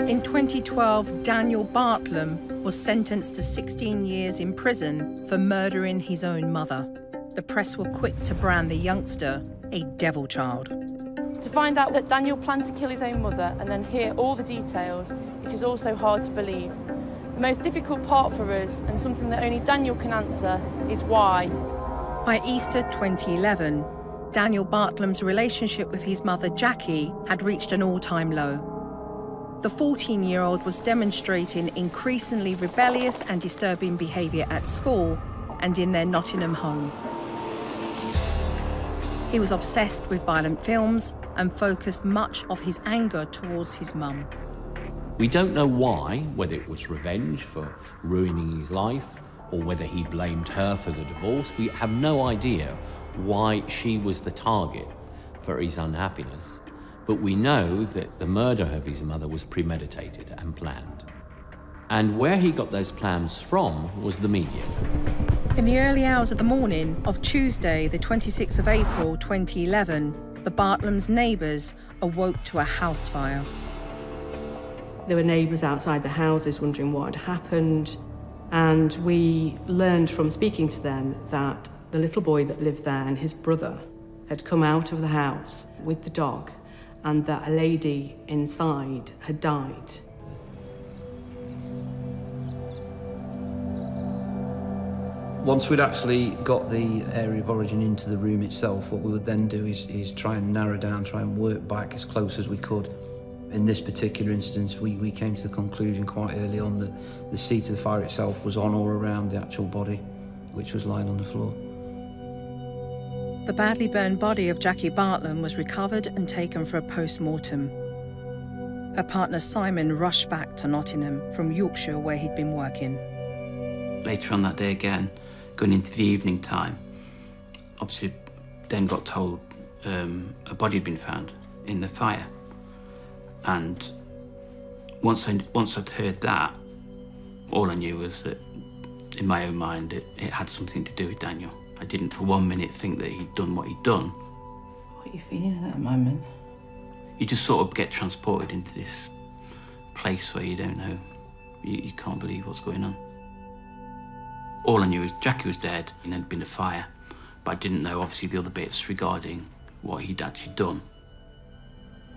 In 2012, Daniel Bartlam was sentenced to 16 years in prison for murdering his own mother. The press were quick to brand the youngster a devil child. To find out that Daniel planned to kill his own mother and then hear all the details, it is also hard to believe. The most difficult part for us, and something that only Daniel can answer, is why. By Easter 2011, Daniel Bartlam's relationship with his mother Jackie had reached an all-time low. The 14-year-old was demonstrating increasingly rebellious and disturbing behaviour at school and in their Nottingham home. He was obsessed with violent films and focused much of his anger towards his mum. We don't know why, whether it was revenge for ruining his life or whether he blamed her for the divorce. We have no idea why she was the target for his unhappiness. But we know that the murder of his mother was premeditated and planned. And where he got those plans from was the media. In the early hours of the morning of Tuesday, the 26th of April 2011, the Bartlams' neighbours awoke to a house fire. There were neighbours outside the houses wondering what had happened, and we learned from speaking to them that the little boy that lived there and his brother had come out of the house with the dog, and that a lady inside had died. Once we'd actually got the area of origin into the room itself, what we would then do is try and narrow down, try and work back as close as we could. In this particular instance, we came to the conclusion quite early on that the seat of the fire itself was on or around the actual body, which was lying on the floor. The badly burned body of Jackie Bartlam was recovered and taken for a post-mortem. Her partner Simon rushed back to Nottingham from Yorkshire, where he'd been working. Later on that day again, going into the evening time, obviously then got told a body had been found in the fire. And once I'd heard that, all I knew was that, in my own mind, it had something to do with Daniel. I didn't for 1 minute think that he'd done what he'd done. What are you feeling at that moment? You just sort of get transported into this place where you don't know, you can't believe what's going on. All I knew was Jackie was dead and there'd been a fire, but I didn't know, obviously, the other bits regarding what he'd actually done.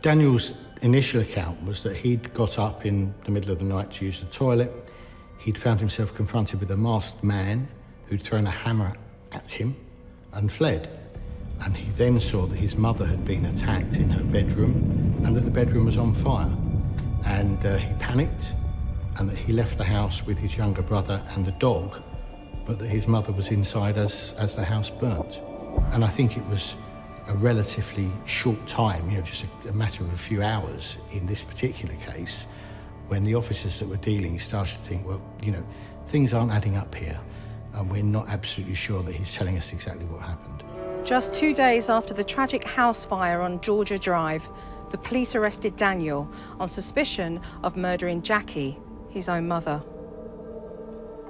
Daniel's initial account was that he'd got up in the middle of the night to use the toilet. He'd found himself confronted with a masked man who'd thrown a hammer at him and fled. And he then saw that his mother had been attacked in her bedroom and that the bedroom was on fire. And he panicked, and that he left the house with his younger brother and the dog, but that his mother was inside as the house burnt. And I think it was a relatively short time, just a matter of a few hours in this particular case, when the officers that were dealing started to think, well, things aren't adding up here, and we're not absolutely sure that he's telling us exactly what happened. Just 2 days after the tragic house fire on Georgia Drive, the police arrested Daniel on suspicion of murdering Jackie, his own mother.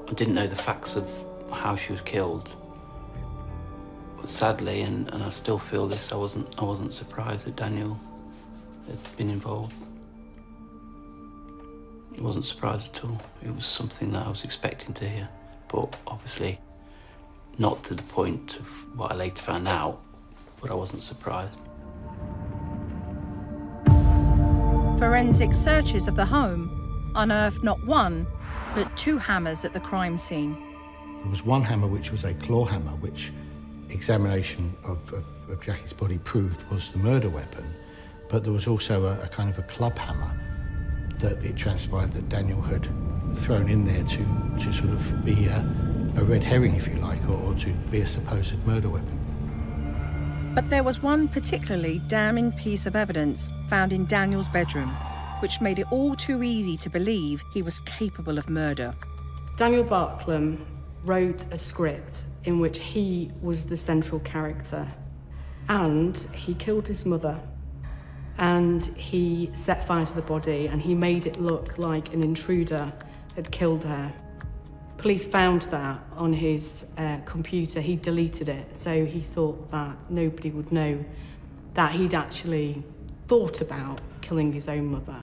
I didn't know the facts of how she was killed. But sadly, and I still feel this, I wasn't surprised that Daniel had been involved. I wasn't surprised at all. It was something that I was expecting to hear, but obviously not to the point of what I later found out, but I wasn't surprised. Forensic searches of the home unearthed not one, but 2 hammers at the crime scene. There was one hammer which was a claw hammer, which examination of Jackie's body proved was the murder weapon, but there was also a kind of a club hammer that it transpired that Daniel had thrown in there to sort of be a red herring, if you like, or to be a supposed murder weapon. But there was one particularly damning piece of evidence found in Daniel's bedroom, which made it all too easy to believe he was capable of murder. Daniel Bartlam wrote a script in which he was the central character, and he killed his mother, and he set fire to the body, and he made it look like an intruder had killed her. Police found that on his computer. He deleted it, so he thought that nobody would know that he'd actually thought about killing his own mother.